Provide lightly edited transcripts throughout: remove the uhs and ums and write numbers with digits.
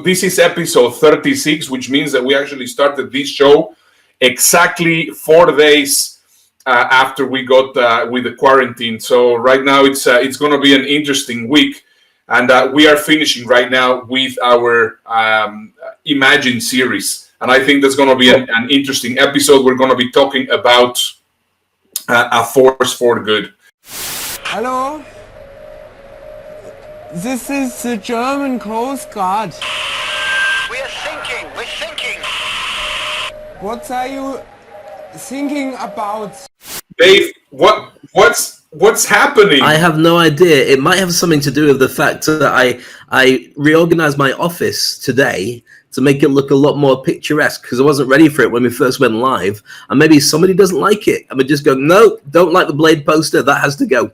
this is episode 36, which means that we actually started this show exactly 4 days after we got with the quarantine. So right now it's going to be an interesting week, and we are finishing right now with our Imagine series, and I think that's going to be an interesting episode. We're going to be talking about a force for good. Hello? This is the German Coast Guard. We're thinking. What are you thinking about? Dave, what's happening? I have no idea. It might have something to do with the fact that I reorganized my office today to make it look a lot more picturesque, because I wasn't ready for it when we first went live, and maybe somebody doesn't like it and we just go, no, don't like the Blade poster, that has to go.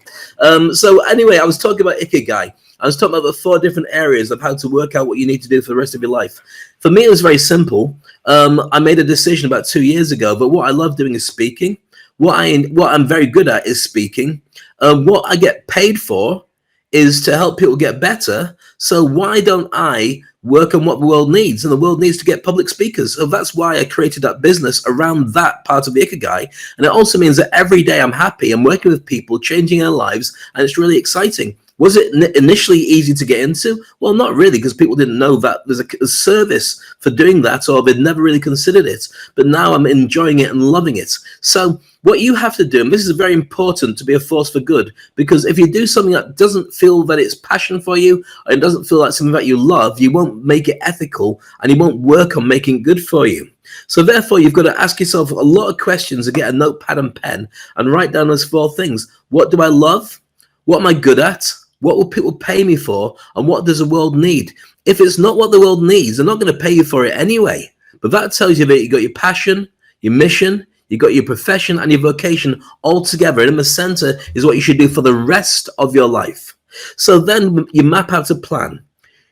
So anyway, I was talking about IKIGAI. I was talking about the 4 different areas of how to work out what you need to do for the rest of your life. For me, it was very simple. I made a decision about 2 years ago, but what I love doing is speaking. What I'm very good at is speaking. What I get paid for is to help people get better. So why don't I work on what the world needs? And the world needs to get public speakers. So that's why I created that business around that part of the IKIGAI. And it also means that every day I'm happy. I'm working with people, changing their lives, and it's really exciting. Was it initially easy to get into? Well, not really, because people didn't know that there's a service for doing that, or they'd never really considered it. But now I'm enjoying it and loving it. So what you have to do, and this is very important to be a force for good, because if you do something that doesn't feel that it's passion for you, or it doesn't feel like something that you love, you won't make it ethical, and you won't work on making it good for you. So therefore, you've got to ask yourself a lot of questions and get a notepad and pen and write down those 4 things. What do I love? What am I good at? What will people pay me for? And what does the world need? If it's not what the world needs, they're not going to pay you for it anyway. But that tells you that you got your passion, your mission, you got your profession and your vocation all together. And in the center is what you should do for the rest of your life. So then you map out a plan.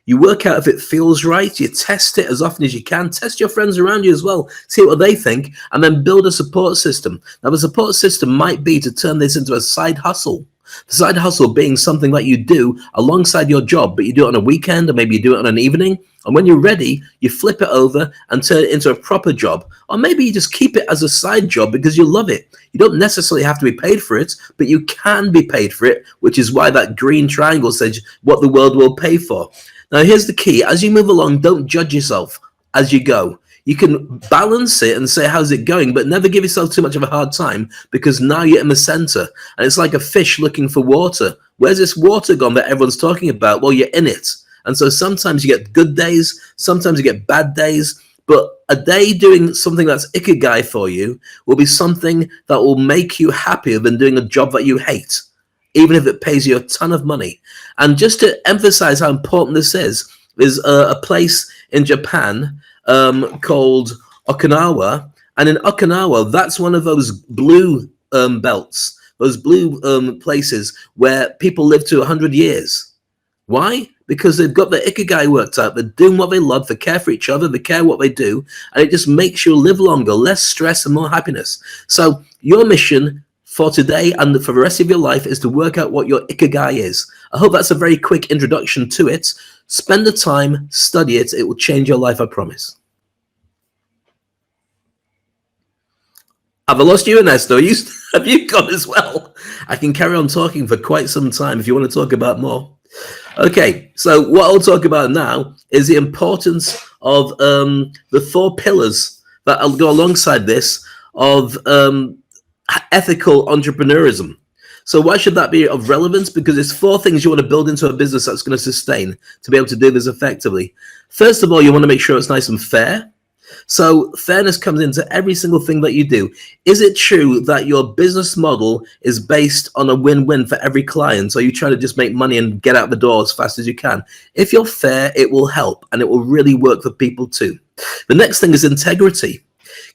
You work out if it feels right. You test it as often as you can. Test your friends around you as well. See what they think. And then build a support system. Now, the support system might be to turn this into a side hustle. The side hustle being something that you do alongside your job, but you do it on a weekend, or maybe you do it on an evening. And when you're ready, you flip it over and turn it into a proper job. Or maybe you just keep it as a side job because you love it. You don't necessarily have to be paid for it, but you can be paid for it, which is why that green triangle says what the world will pay for. Now, here's the key. As you move along, don't judge yourself as you go. You can balance it and say, how's it going? But never give yourself too much of a hard time, because now you're in the center. And it's like a fish looking for water. Where's this water gone that everyone's talking about? Well, you're in it. And so sometimes you get good days, sometimes you get bad days. But a day doing something that's IKIGAI for you will be something that will make you happier than doing a job that you hate, even if it pays you a ton of money. And just to emphasize how important this is a place in Japan called Okinawa, and in Okinawa, that's one of those blue belts, those blue places where people live to 100 years. Why? Because they've got their IKIGAI worked out. They're doing what they love. They care for each other. They care what they do, and it just makes you live longer, less stress, and more happiness. So your mission for today and for the rest of your life is to work out what your IKIGAI is. I hope that's a very quick introduction to it. Spend the time, study it. It will change your life, I promise. Have I lost you, Ernesto? Have you gone as well? I can carry on talking for quite some time if you want to talk about more. Okay, so what I'll talk about now is the importance of the 4 pillars that I'll go alongside this of ethical entrepreneurism. So why should that be of relevance? Because it's 4 things you want to build into a business that's going to sustain to be able to do this effectively. First of all, you want to make sure it's nice and fair. So fairness comes into every single thing that you do. Is it true that your business model is based on a win-win for every client? Or you try to just make money and get out the door as fast as you can? If you're fair, it will help, and it will really work for people too. The next thing is integrity.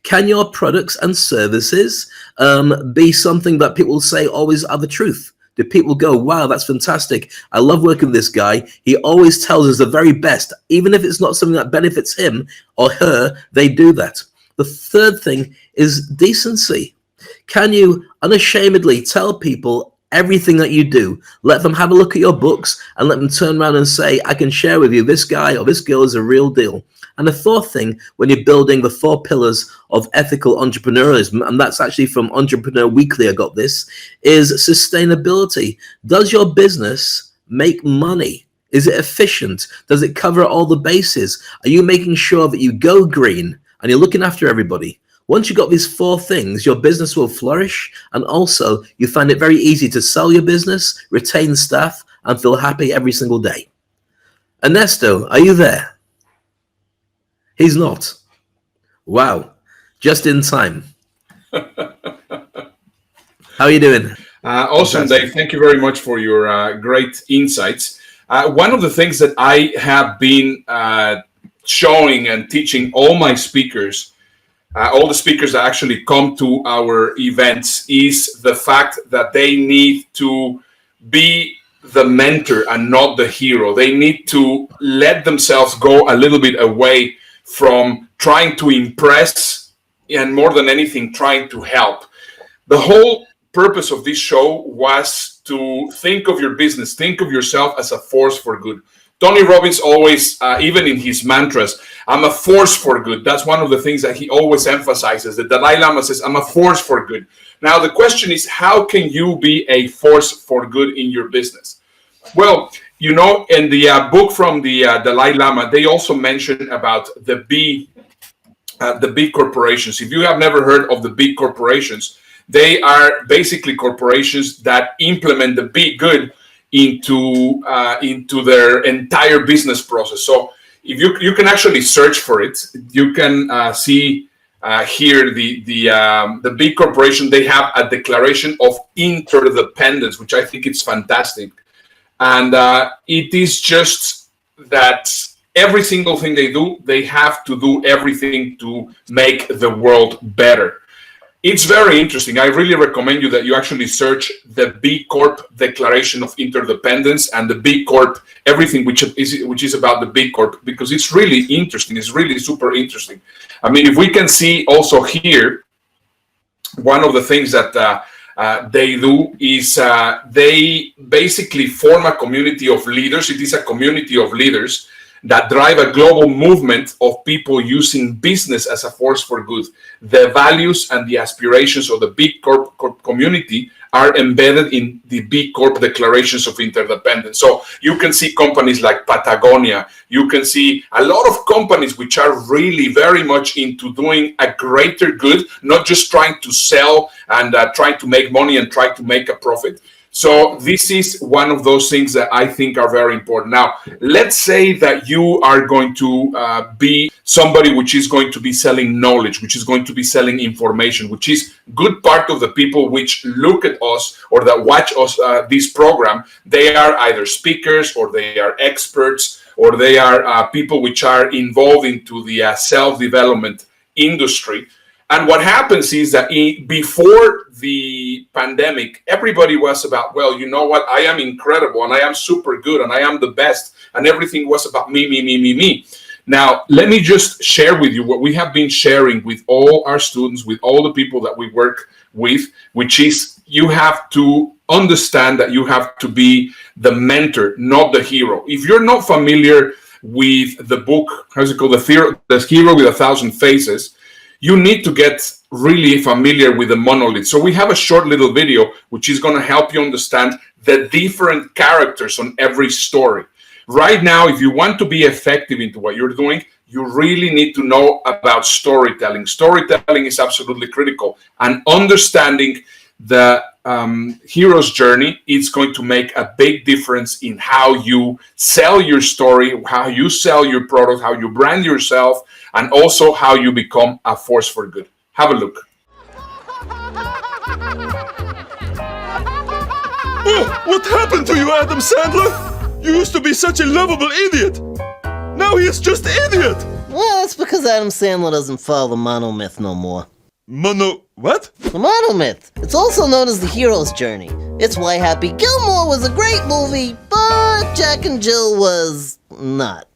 Can your products and services be something that people say always are the truth? Do people go, wow, that's fantastic. I love working with this guy. He always tells us the very best. Even if it's not something that benefits him or her, they do that. The third thing is decency. Can you unashamedly tell people everything that you do. Let them have a look at your books and let them turn around and say, I can share with you this guy or this girl is a real deal. And the fourth thing, when you're building the 4 pillars of ethical entrepreneurialism, and that's actually from Entrepreneur Weekly, I got this, is sustainability. Does your business make money? Is it efficient? Does it cover all the bases? Are you making sure that you go green and you're looking after everybody? Once you've got these 4 things, your business will flourish, and also you find it very easy to sell your business, retain staff, and feel happy every single day. Ernesto, are you there? He's not. Wow. Just in time. How are you doing? Awesome, Dave. Thank you very much for your great insights. One of the things that I have been showing and teaching all my speakers, all the speakers that actually come to our events, is the fact that they need to be the mentor and not the hero. They need to let themselves go a little bit away from trying to impress and, more than anything, trying to help. The whole purpose of this show was to think of your business, think of yourself as a force for good. Tony Robbins always, even in his mantras, I'm a force for good. That's one of the things that he always emphasizes. The Dalai Lama says, I'm a force for good. Now, the question is, how can you be a force for good in your business? Well, you know, in the book from the Dalai Lama, they also mention about the big corporations. If you have never heard of the big corporations, they are basically corporations that implement the be good into their entire business process. So if you can actually search for it, you can see here the big corporation. They have a declaration of interdependence, which I think is fantastic. And it is just that every single thing they do, they have to do everything to make the world better. It's very interesting. I really recommend you that you actually search the B Corp Declaration of Interdependence and the B Corp, everything which is about the B Corp, because it's really interesting. It's really super interesting. I mean, if we can see also here, one of the things that they do is they basically form a community of leaders. It is a community of leaders that drive a global movement of people using business as a force for good. The values and the aspirations of the big corp community are embedded in the B Corp Declarations of Interdependence. So you can see companies like Patagonia. You can see a lot of companies which are really very much into doing a greater good, not just trying to sell and trying to make money and trying to make a profit. So this is one of those things that I think are very important. Now, let's say that you are going to be somebody which is going to be selling knowledge, which is going to be selling information, which is good part of the people which look at us or that watch us, this program. They are either speakers or they are experts or they are people which are involved into the self-development industry. And what happens is that before the pandemic, everybody was about, well, you know what? I am incredible and I am super good and I am the best. And everything was about me. Now, let me just share with you what we have been sharing with all our students, with all the people that we work with, which is you have to understand that you have to be the mentor, not the hero. If you're not familiar with the book, how's it called? The Hero with 1,000 Faces, you need to get really familiar with the monolith. So we have a short little video which is going to help you understand the different characters on every story. Right now, if you want to be effective into what you're doing, you really need to know about storytelling. Storytelling is absolutely critical, and understanding the hero's journey is going to make a big difference in how you sell your story, how you sell your product, how you brand yourself, and also how you become a force for good. Have a look. Oh, what happened to you, Adam Sandler? You used to be such a lovable idiot. Now he is just an idiot. Well, it's because Adam Sandler doesn't follow the monomyth no more. What? The monomyth. It's also known as the hero's journey. It's why Happy Gilmore was a great movie, but Jack and Jill was not.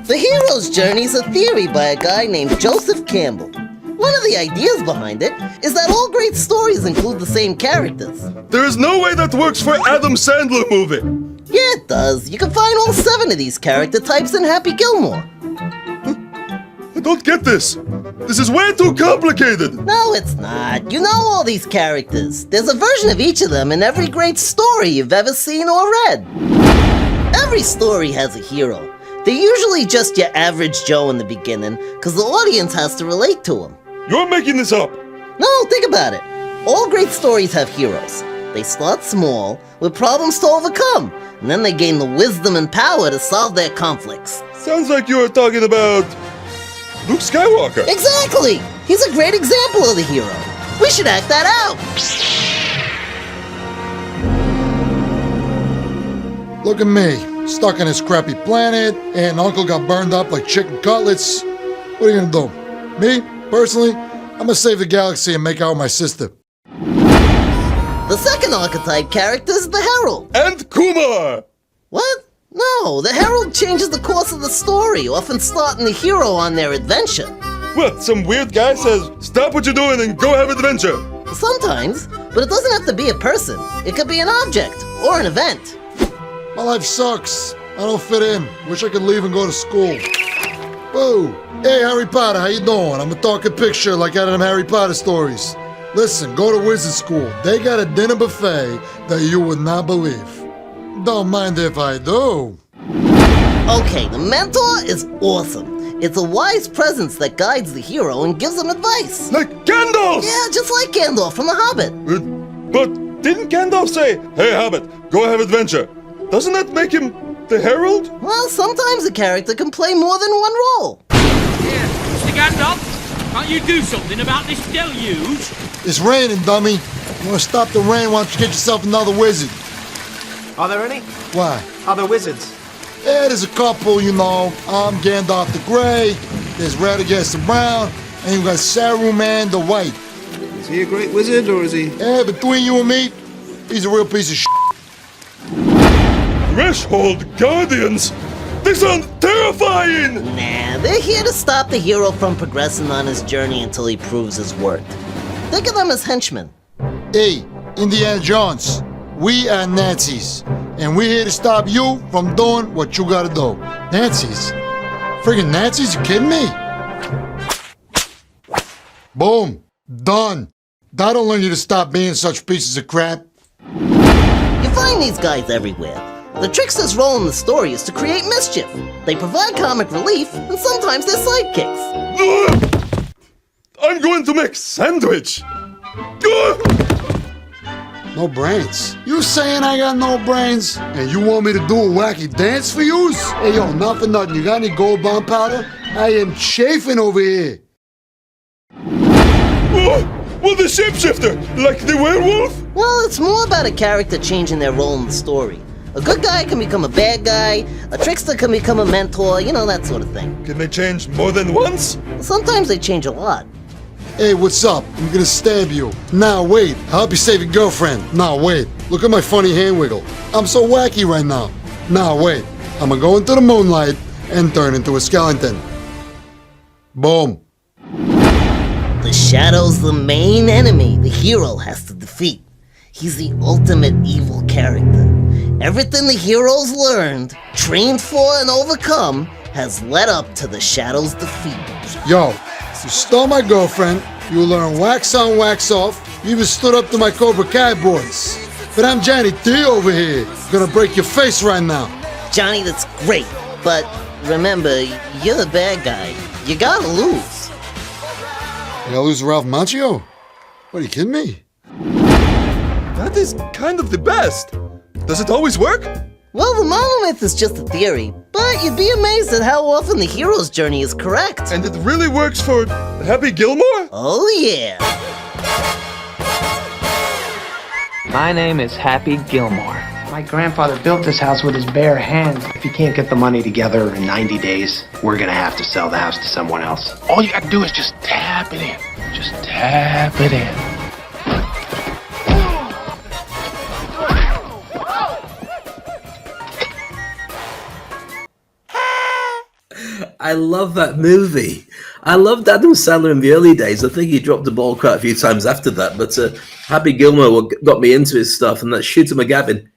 The hero's journey is a theory by a guy named Joseph Campbell. One of the ideas behind it is that all great stories include the same characters. There is no way that works for Adam Sandler movie. Yeah, it does. You can find all 7 of these character types in Happy Gilmore. I don't get this. This is way too complicated. No, it's not. You know all these characters. There's a version of each of them in every great story you've ever seen or read. Every story has a hero. They're usually just your average Joe in the beginning, because the audience has to relate to him. You're making this up. No, think about it. All great stories have heroes. They start small, with problems to overcome, and then they gain the wisdom and power to solve their conflicts. Sounds like you're talking about Luke Skywalker. Exactly! He's a great example of the hero. We should act that out! Look at me, stuck on this crappy planet, and Uncle got burned up like chicken cutlets. What are you gonna do? Me, personally, I'm gonna save the galaxy and make out with my sister. The second archetype character is the Herald. And Kumar. What? No, the Herald changes the course of the story, often starting the hero on their adventure. What, some weird guy says, stop what you're doing and go have adventure? Sometimes, but it doesn't have to be a person. It could be an object, or an event. My life sucks. I don't fit in. Wish I could leave and go to school. Whoa! Hey, Harry Potter, how you doing? I'm a talking picture like out of them Harry Potter stories. Listen, go to wizard school. They got a dinner buffet that you would not believe. Don't mind if I do. Okay, the mentor is awesome. It's a wise presence that guides the hero and gives him advice. Like Gandalf! Yeah, just like Gandalf from The Hobbit. But didn't Gandalf say, hey Hobbit, go have adventure? Doesn't that make him the Herald? Well, sometimes a character can play more than one role. Yeah, Mr. Gandalf, can't you do something about this deluge? It's raining, dummy. You want to stop the rain? Why don't you get yourself another wizard? Are there any? Why? Other wizards? Yeah, there's a couple, you know. I'm Gandalf the Grey, there's Radagast the Brown, and you got Saruman the White. Is he a great wizard, or is he... Yeah, between you and me, he's a real piece of shit. Threshold Guardians? They sound terrifying! Nah, they're here to stop the hero from progressing on his journey until he proves his worth. Think of them as henchmen. Hey, Indiana Jones, we are Nazis, and we're here to stop you from doing what you gotta do. Nazis? Friggin' Nazis? You kidding me? Boom. Done. That'll learn you to stop being such pieces of crap. You find these guys everywhere. The trickster's role in the story is to create mischief. They provide comic relief, and sometimes they're sidekicks. I'm going to make sandwich! No brains. You saying I got no brains? And you want me to do a wacky dance for you? Hey, yo, not for nothing. You got any gold bomb powder? I am chafing over here. Well, the shapeshifter, like the werewolf? Well, it's more about a character changing their role in the story. A good guy can become a bad guy, a trickster can become a mentor, you know, that sort of thing. Can they change more than once? Sometimes they change a lot. Hey, what's up? I'm gonna stab you. Now wait, I'll help you save your girlfriend. Now wait, look at my funny hand wiggle. I'm so wacky right now. Now wait, I'm gonna go into the moonlight and turn into a skeleton. Boom. The Shadow's the main enemy the hero has to defeat. He's the ultimate evil character. Everything the hero's learned, trained for, and overcome has led up to the Shadow's defeat. Yo, you stole my girlfriend, you learn wax on, wax off, you even stood up to my Cobra Kai boys. But I'm Johnny D over here, gonna break your face right now. Johnny, that's great, but remember, you're the bad guy. You gotta lose. You gotta lose to Ralph Macchio? What, are you kidding me? That is kind of the best. Does it always work? Well, the monolith is just a theory, but you'd be amazed at how often the hero's journey is correct. And it really works for Happy Gilmore? Oh yeah. My name is Happy Gilmore. My grandfather built this house with his bare hands. If he can't get the money together in 90 days, we're gonna have to sell the house to someone else. All you gotta do is just tap it in. Just tap it in. I love that movie. I loved Adam Sandler in the early days. I think he dropped the ball quite a few times after that. But Happy Gilmore got me into his stuff, and that Shooter McGavin,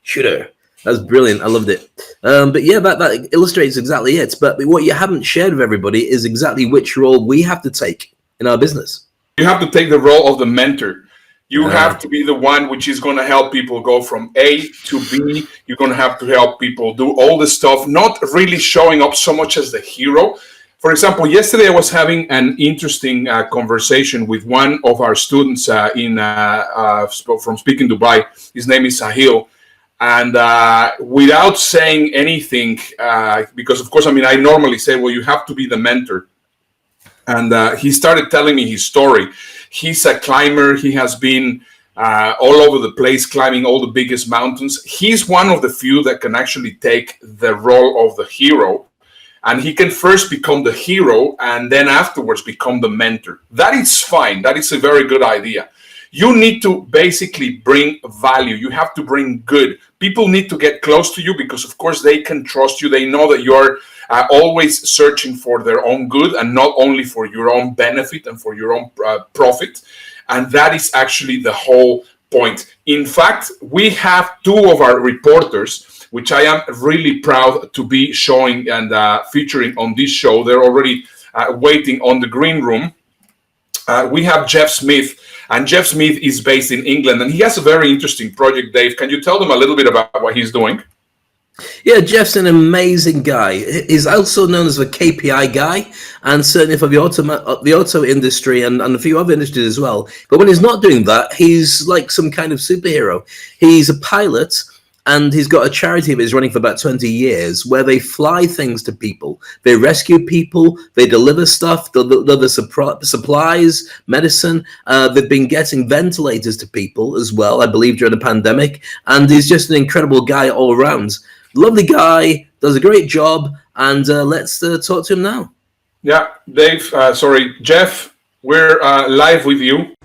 Shooter. That was brilliant. I loved it. But yeah, that illustrates exactly it. But what you haven't shared with everybody is exactly which role we have to take in our business. You have to take the role of the mentor. You have to be the one which is going to help people go from A to B. You're going to have to help people do all the stuff, not really showing up so much as the hero. For example, yesterday I was having an interesting conversation with one of our students from Speaking Dubai. His name is Sahil. And without saying anything, because of course, I mean, I normally say, well, you have to be the mentor. And he started telling me his story. He's a climber. He has been all over the place, climbing all the biggest mountains. He's one of the few that can actually take the role of the hero. And he can first become the hero and then afterwards become the mentor. That is fine. That is a very good idea. You need to basically bring value. You have to bring good. People need to get close to you because, of course, they can trust you. They know that you're always searching for their own good and not only for your own benefit and for your own profit. And that is actually the whole point. In fact, we have two of our reporters, which I am really proud to be showing and featuring on this show. They're already waiting on the green room. We have Jeff Smith, and Jeff Smith is based in England, and he has a very interesting project. Dave, can you tell them a little bit about what he's doing? Yeah, Jeff's an amazing guy. He's also known as the KPI guy, and certainly for the auto industry and a few other industries as well. But when he's not doing that, he's like some kind of superhero. He's a pilot, and he's got a charity that he's running for about 20 years where they fly things to people. They rescue people. They deliver stuff, deliver supplies, medicine. They've been getting ventilators to people as well, I believe, during the pandemic. And he's just an incredible guy all around. Lovely guy, does a great job. And let's talk to him now. Yeah, Dave, Jeff, we're live with you.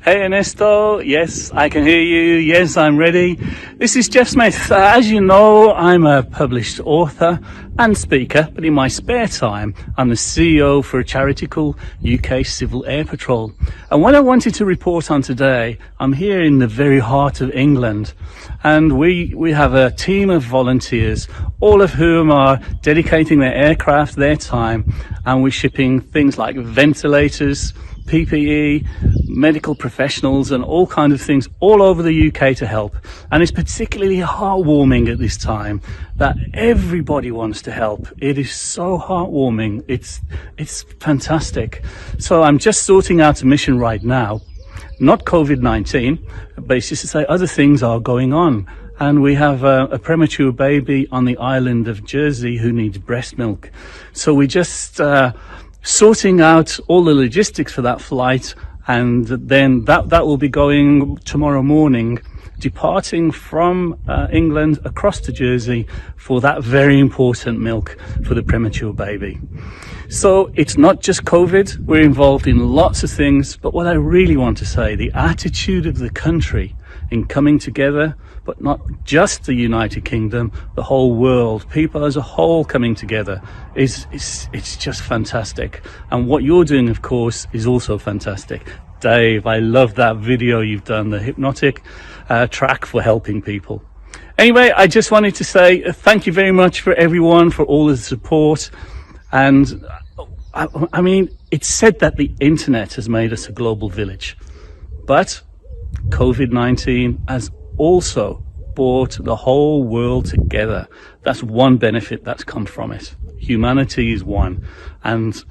Hey Ernesto, yes, I can hear you. Yes, I'm ready. This is Jeff Smith. As you know, I'm a published author and speaker, but in my spare time, I'm the CEO for a charity called UK Civil Air Patrol. And what I wanted to report on today, I'm here in the very heart of England, and we have a team of volunteers, all of whom are dedicating their aircraft, their time, and we're shipping things like ventilators, PPE, medical professionals and all kinds of things all over the UK to help. And it's particularly heartwarming at this time that everybody wants to help. It is so heartwarming. It's fantastic. So I'm just sorting out a mission right now, not COVID-19, but it's just to say other things are going on. And we have a premature baby on the island of Jersey who needs breast milk. So we just sorting out all the logistics for that flight, and then that will be going tomorrow morning, departing from England across to Jersey for that very important milk for the premature baby. So it's not just COVID, we're involved in lots of things, but what I really want to say, the attitude of the country in coming together, but not just the United Kingdom, the whole world, people as a whole coming together, it's just fantastic. And what you're doing, of course, is also fantastic. Dave, I love that video you've done, the hypnotic track for helping people. Anyway, I just wanted to say thank you very much for everyone, for all the support. And I mean, it's said that the internet has made us a global village, but COVID-19 has also brought the whole world together. That's one benefit that's come from it. Humanity is one, and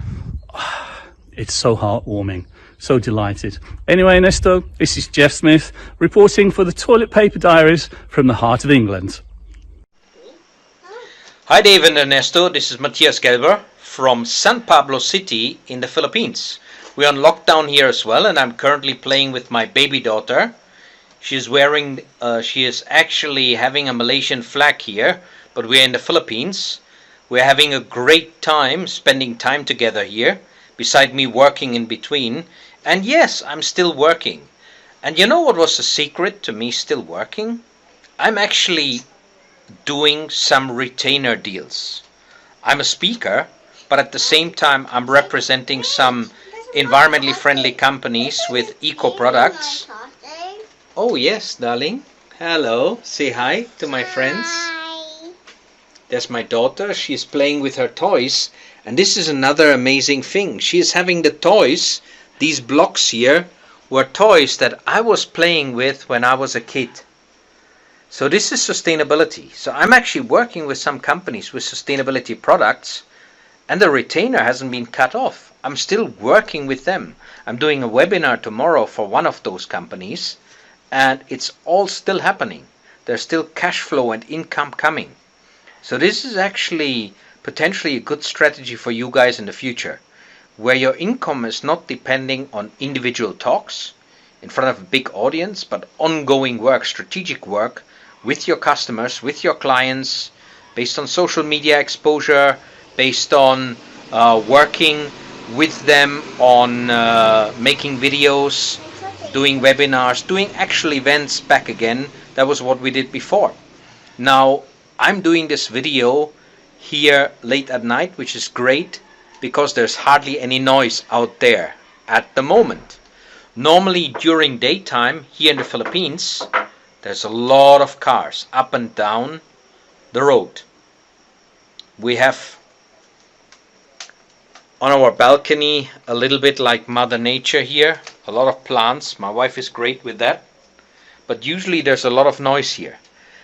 it's so heartwarming, so delighted. Anyway, Ernesto, this is Jeff Smith reporting for the Toilet Paper Diaries from the heart of England. Hi Dave and Ernesto, this is Matthias Gelber from San Pablo City in the Philippines. We're on lockdown here as well, and I'm currently playing with my baby daughter. She is actually having a Malaysian flag here, but we're in the Philippines. We're having a great time spending time together here, beside me working in between. And yes, I'm still working. And you know what was the secret to me still working? I'm actually doing some retainer deals. I'm a speaker, but at the same time, I'm representing some environmentally friendly companies with eco products. Oh, yes, darling. Hello. Say hi to my friends. There's my daughter. She's playing with her toys. And this is another amazing thing. She is having the toys. These blocks here were toys that I was playing with when I was a kid. So this is sustainability. So I'm actually working with some companies with sustainability products, and the retainer hasn't been cut off. I'm still working with them. I'm doing a webinar tomorrow for one of those companies, and it's all still happening. There's still cash flow and income coming. So this is actually potentially a good strategy for you guys in the future, where your income is not depending on individual talks in front of a big audience, but ongoing work, strategic work with your customers, with your clients, based on social media exposure, based on working with them on making videos, doing webinars, doing actual events back again. That was what we did before. Now, I'm doing this video here late at night, which is great because there's hardly any noise out there at the moment. Normally during daytime here in the Philippines, there's a lot of cars up and down the road. We have on our balcony a little bit like Mother Nature here, a lot of plants. My wife is great with that. But usually there's a lot of noise here.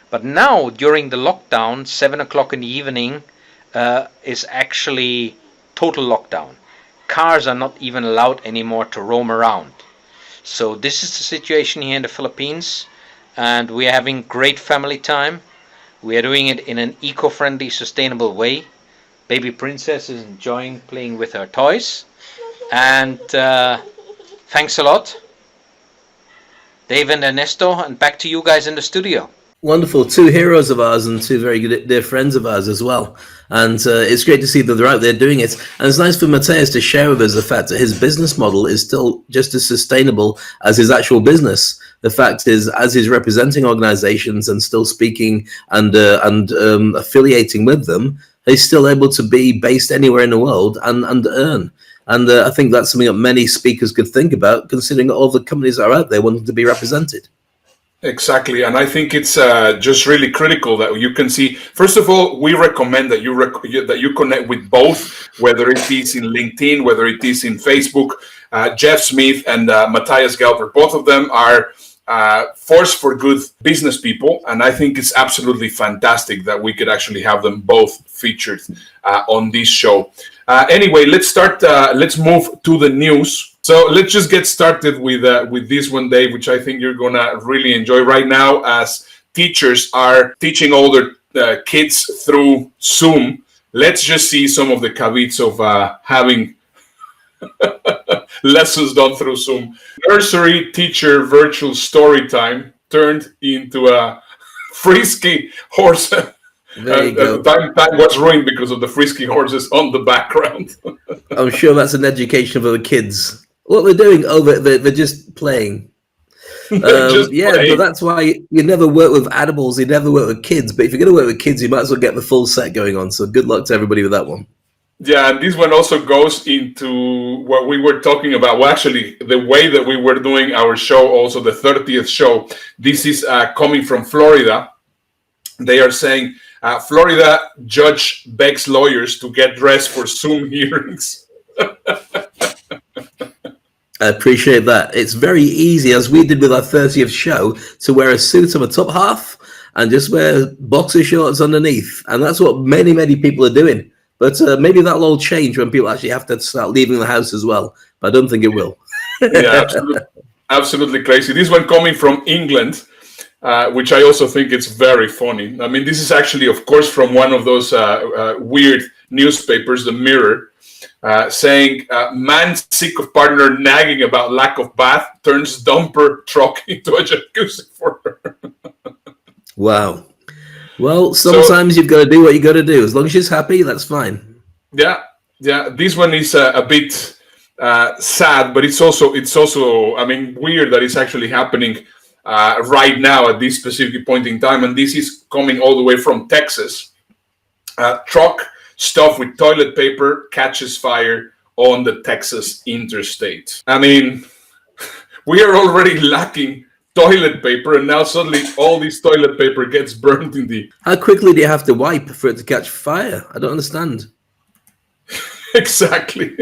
But now during the lockdown, 7 o'clock in the evening is actually total lockdown. Cars are not even allowed anymore to roam around. So this is the situation here in the Philippines, and we are having great family time. We are doing it in an eco-friendly, sustainable way. Baby Princess is enjoying playing with her toys. And thanks a lot, Dave and Ernesto, and back to you guys in the studio. Wonderful. Two heroes of ours and two very good dear friends of ours as well. And it's great to see that they're out there doing it. And it's nice for Matthias to share with us the fact that his business model is still just as sustainable as his actual business. The fact is, as he's representing organizations and still speaking and affiliating with them, he's still able to be based anywhere in the world and earn. And I think that's something that many speakers could think about, considering all the companies that are out there wanting to be represented. Exactly, and I think it's just really critical that you can see. First of all, we recommend that you connect with both, whether it is in LinkedIn, whether it is in Facebook. Jeff Smith and Matthias Gelber, both of them are force for good business people, and I think it's absolutely fantastic that we could actually have them both featured on this show. Anyway, let's start. Let's move to the news. So let's just get started with this one, Dave, which I think you're gonna really enjoy right now, as teachers are teaching all their kids through Zoom. Let's just see some of the caveats of having lessons done through Zoom. Nursery teacher virtual story time turned into a frisky horse. Time was ruined because of the frisky horses on the background. I'm sure that's an education for the kids. What they're doing, they're just playing. Playing. But that's why you never work with animals, you never work with kids. But if you're going to work with kids, you might as well get the full set going on. So good luck to everybody with that one. Yeah, and this one also goes into what we were talking about. Well, actually, the way that we were doing our show, also the 30th show, this is coming from Florida. They are saying, Florida judge begs lawyers to get dressed for Zoom hearings. I appreciate that. It's very easy, as we did with our 30th show, to wear a suit on the top half and just wear boxer shorts underneath. And that's what many, many people are doing. But maybe that'll all change when people actually have to start leaving the house as well. But I don't think it will. Yeah, absolutely crazy. This one coming from England, which I also think it's very funny. I mean, this is actually, of course, from one of those weird newspapers, The Mirror, saying, man sick of partner nagging about lack of bath turns dumper truck into a jacuzzi for her. Wow. Well, sometimes you've got to do what you got to do. As long as she's happy, that's fine. Yeah. This one is a bit sad, but it's also, I mean, weird that it's actually happening right now at this specific point in time. And this is coming all the way from Texas. Truck stuffed with toilet paper catches fire on the Texas interstate. I mean, we are already lacking toilet paper, and now suddenly all this toilet paper gets burned in the... How quickly do you have to wipe for it to catch fire? I don't understand. Exactly.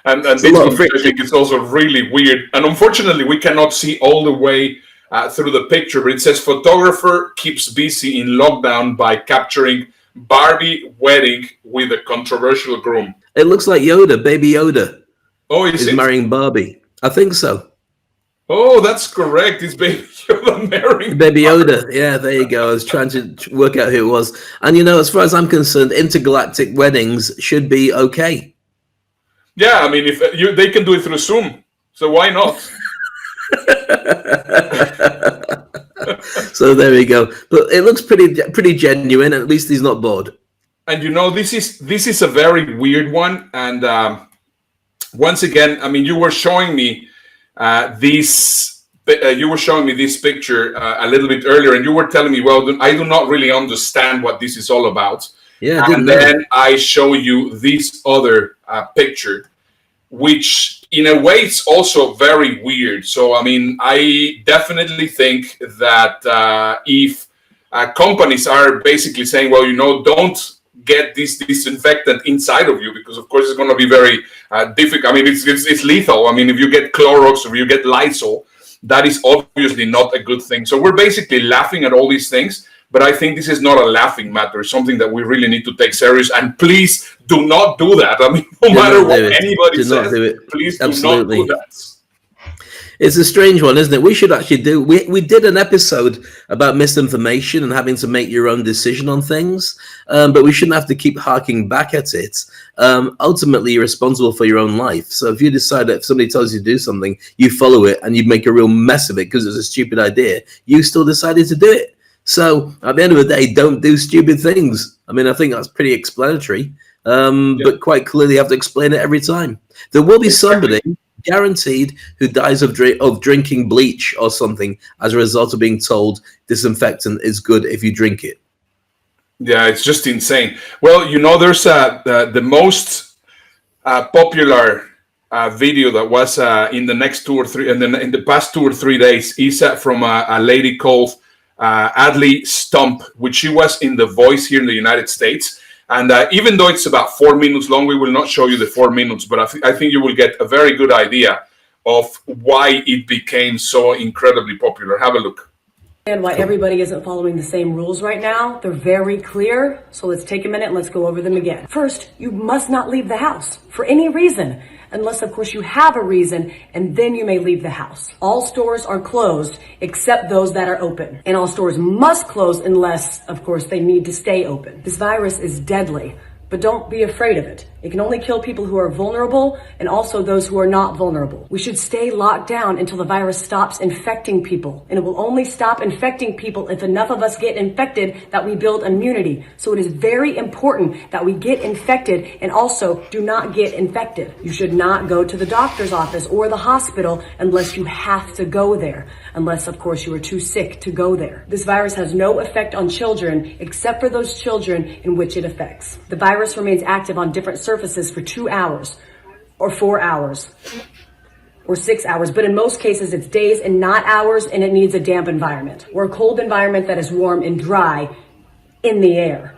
and this one, I think, is also really weird. And unfortunately, we cannot see all the way through the picture, but it says photographer keeps busy in lockdown by capturing Barbie wedding with a controversial groom. It looks like Yoda, Baby Yoda. Oh, is marrying Barbie. I think so. Oh, that's correct. It's Baby Yoda marrying Baby Yoda. Yeah, there you go. I was trying to work out who it was. And, you know, as far as I'm concerned, intergalactic weddings should be okay. Yeah, I mean, if they can do it through Zoom, so why not? So there we go. But it looks pretty genuine. At least he's not bored. And you know, this is a very weird one. And once again, I mean, you were showing me this picture a little bit earlier, and you were telling me, well, I do not really understand what this is all about. Yeah, and then I show you this other picture, which in a way it's also very weird. So, I mean, I definitely think that if companies are basically saying, well, you know, don't get this disinfectant inside of you, because of course it's going to be very difficult. I mean, it's lethal. I mean, if you get Clorox or you get Lysol, that is obviously not a good thing. So we're basically laughing at all these things, but I think this is not a laughing matter. It's something that we really need to take serious. And please do not do that. I mean, no matter what anybody says, please do not do that. It's a strange one, isn't it? We should actually do... We did an episode about misinformation and having to make your own decision on things, but we shouldn't have to keep harking back at it. Ultimately, you're responsible for your own life. So if you decide that if somebody tells you to do something, you follow it and you make a real mess of it because it's a stupid idea, you still decided to do it. So at the end of the day, don't do stupid things. I mean, I think that's pretty explanatory, but quite clearly you have to explain it every time. There will be somebody... guaranteed who dies of drinking bleach or something as a result of being told disinfectant is good if you drink it. Yeah, it's just insane. Well, you know, there's the most popular video that was in the next 2 or 3 and then in the past 2 or 3 days is from a lady called Adley Stump, which she was in The Voice here in the United States. And even though it's about 4 minutes long, we will not show you the 4 minutes, but I think you will get a very good idea of why it became so incredibly popular. Have a look. And why everybody isn't following the same rules right now. They're very clear. So let's take a minute and let's go over them again. First, you must not leave the house for any reason. Unless, of course, you have a reason, and then you may leave the house. All stores are closed except those that are open. And all stores must close unless, of course, they need to stay open. This virus is deadly, but don't be afraid of it. It can only kill people who are vulnerable and also those who are not vulnerable. We should stay locked down until the virus stops infecting people. And it will only stop infecting people if enough of us get infected that we build immunity. So it is very important that we get infected and also do not get infected. You should not go to the doctor's office or the hospital unless you have to go there. Unless, of course, you are too sick to go there. This virus has no effect on children except for those children in which it affects. The virus remains active on different surfaces for 2 hours or 4 hours or 6 hours, but in most cases it's days and not hours, and it needs a damp environment or a cold environment that is warm and dry in the air,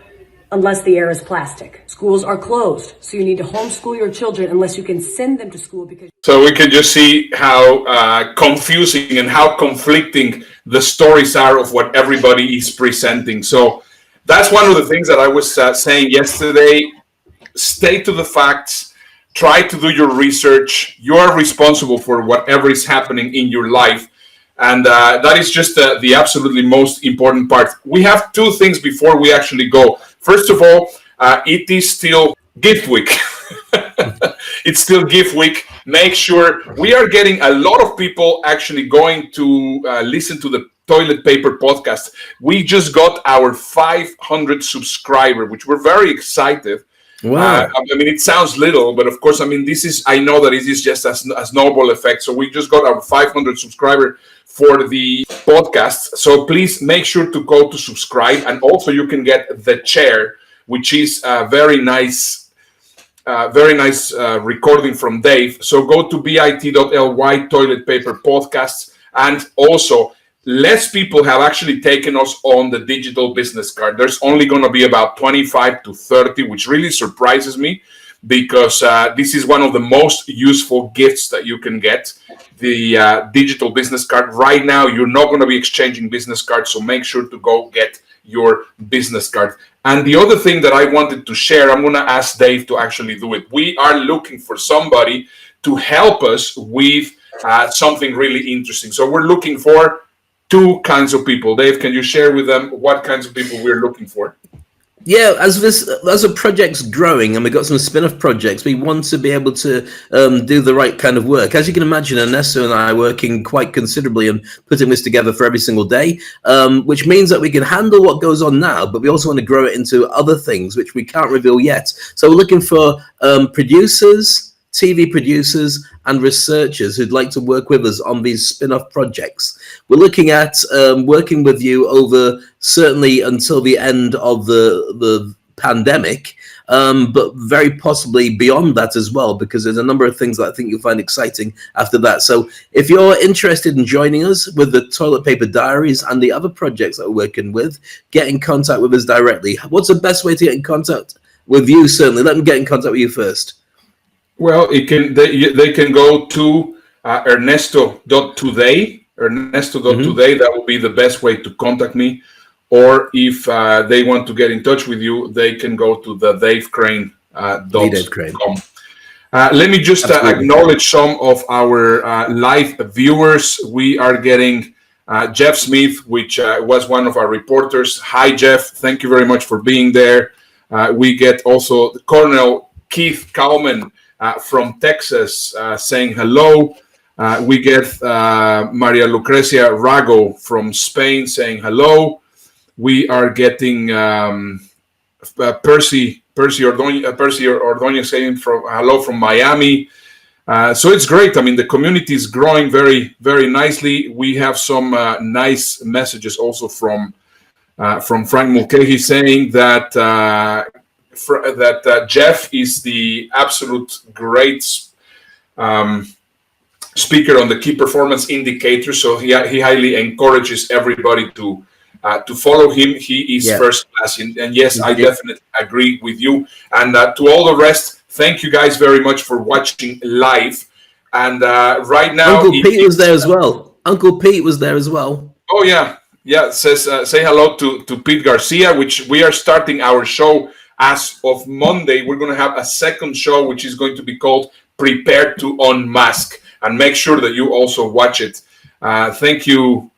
unless the air is plastic. Schools are closed, so you need to homeschool your children unless you can send them to school because... So we can just see how confusing and how conflicting the stories are of what everybody is presenting. So that's one of the things that I was saying yesterday. Stay to the facts. Try to do your research. You are responsible for whatever is happening in your life. And that is just the absolutely most important part. We have 2 things before we actually go. First of all, it is still gift week. It's still gift week. Make sure we are getting a lot of people actually going to listen to the Toilet Paper Podcast. We just got our 500 subscriber, which we're very excited. Wow. I mean, it sounds little, but of course, I mean, I know that it is just a snowball effect. So we just got our 500 subscriber for the podcast. So please make sure to go to subscribe. And also you can get the chair, which is a very nice recording from Dave. So go to bit.ly Toilet Paper Podcasts. And also, less people have actually taken us on the digital business card. There's only going to be about 25 to 30, which really surprises me, because this is one of the most useful gifts that you can get, the digital business card. Right now, you're not going to be exchanging business cards, so make sure to go get your business card. And the other thing that I wanted to share, I'm going to ask Dave to actually do it. We are looking for somebody to help us with something really interesting. So we're looking for two kinds of people. Dave, can you share with them what kinds of people we're looking for? Yeah, as the project's growing and we've got some spin-off projects, we want to be able to do the right kind of work. As you can imagine, Ernesto and I are working quite considerably and putting this together for every single day, which means that we can handle what goes on now, but we also want to grow it into other things, which we can't reveal yet. So we're looking for producers, TV producers, and researchers who'd like to work with us on these spin-off projects. We're looking at working with you over certainly until the end of the pandemic, but very possibly beyond that as well, because there's a number of things that I think you'll find exciting after that. So if you're interested in joining us with the Toilet Paper Diaries and the other projects that we're working with, get in contact with us directly. What's the best way to get in contact with you? Certainly, let me get in contact with you first. Well, they can go to Ernesto.today. Ernesto.today. That will be the best way to contact me. Or if they want to get in touch with you, they can go to the DaveCrane.com. Let me just acknowledge some of our live viewers. We are getting Jeff Smith, which was one of our reporters. Hi, Jeff. Thank you very much for being there. We get also Colonel Keith Cowman from Texas saying hello. We get Maria Lucrecia Rago from Spain saying hello. We are getting Percy Ordonez saying hello from Miami. So it's great. I mean, the community is growing very, very nicely. We have some nice messages also from Frank Mulcahy saying that Jeff is the absolute great speaker on the key performance indicators. So he highly encourages everybody to follow him. He is first class. And yes, I definitely agree with you. And to all the rest, thank you guys very much for watching live. And right now, Uncle Pete was there as well. Uncle Pete was there as well. Oh, yeah. Yeah, says say hello to Pete Garcia, which we are starting our show as of Monday. We're going to have a second show, which is going to be called Prepare to Unmask. And make sure that you also watch it. Thank you,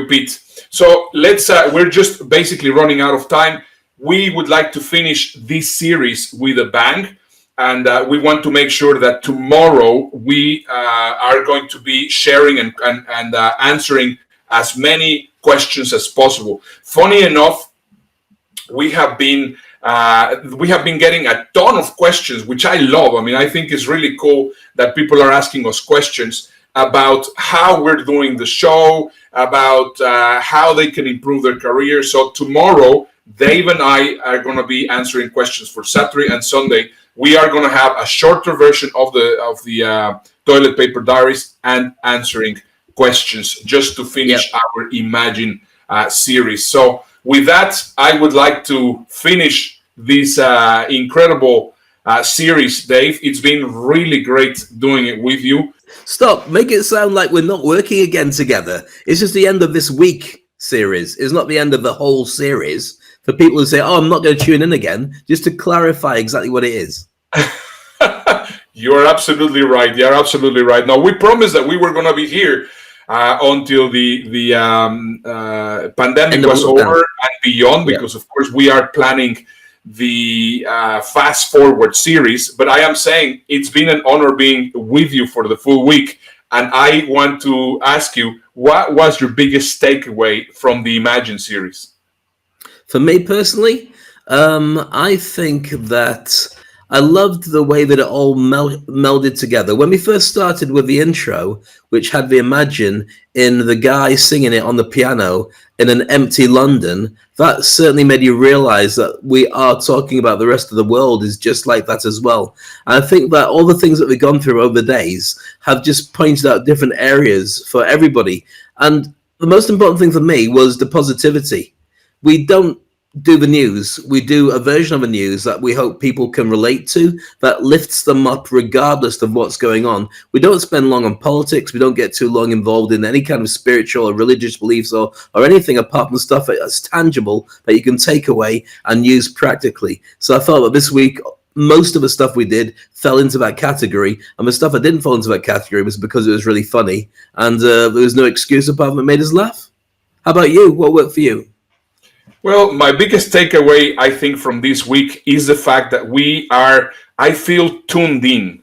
Pete. So we're just basically running out of time. We would like to finish this series with a bang. And we want to make sure that tomorrow we are going to be sharing and answering as many questions as possible. Funny enough, we have been getting a ton of questions, which I love. I mean, I think it's really cool that people are asking us questions about how we're doing the show, about how they can improve their career. So tomorrow, Dave and I are going to be answering questions for Saturday and Sunday. We are going to have a shorter version of the Toilet Paper Diaries and answering questions just to finish our Imagine series. So with that, I would like to finish this incredible series, Dave. It's been really great doing it with you. Stop. Make it sound like we're not working again together. It's just the end of this week series. It's not the end of the whole series. For people who say, I'm not going to tune in again, just to clarify exactly what it is. You're absolutely right. You're absolutely right. Now, we promised that we were going to be here until the pandemic was over and beyond, because, of course, we are planning the Fast Forward series. But I am saying it's been an honor being with you for the full week. And I want to ask you, what was your biggest takeaway from the Imagine series? For me personally, I think that I loved the way that it all melded together. When we first started with the intro, which had the Imagine in the guy singing it on the piano in an empty London, that certainly made you realize that we are talking about the rest of the world is just like that as well. And I think that all the things that we've gone through over the days have just pointed out different areas for everybody. And the most important thing for me was the positivity. We don't do the news. We do a version of the news that we hope people can relate to, that lifts them up regardless of what's going on. We don't spend long on politics. We don't get too long involved in any kind of spiritual or religious beliefs or anything apart from stuff that's tangible that you can take away and use practically. So I thought that this week, most of the stuff we did fell into that category, and the stuff that didn't fall into that category was because it was really funny, and there was no excuse apart from it made us laugh. How about you? What worked for you? Well, my biggest takeaway, I think, from this week is the fact that we are, I feel, tuned in.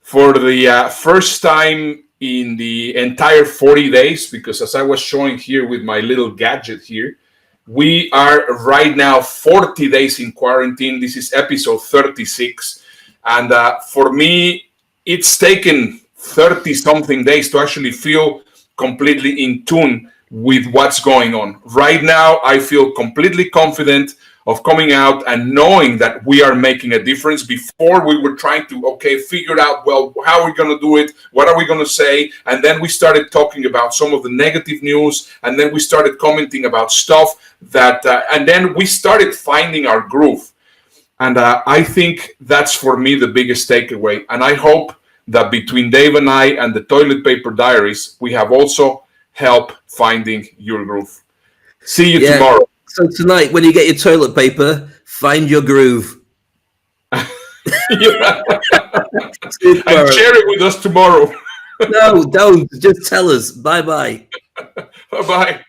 For the first time in the entire 40 days, because as I was showing here with my little gadget here, we are right now 40 days in quarantine. This is episode 36. And for me, it's taken 30-something days to actually feel completely in tune with what's going on. Right now, I feel completely confident of coming out and knowing that we are making a difference. Before, we were trying to, figure out, well, how are we going to do it? What are we going to say? And then we started talking about some of the negative news. And then we started commenting about stuff that, and then we started finding our groove. And I think that's, for me, the biggest takeaway. And I hope that between Dave and I and the Toilet Paper Diaries, we have also help finding your groove. See you tomorrow. So tonight, when you get your toilet paper, find your groove. And share it with us tomorrow. No, don't. Just tell us. Bye-bye. Bye-bye.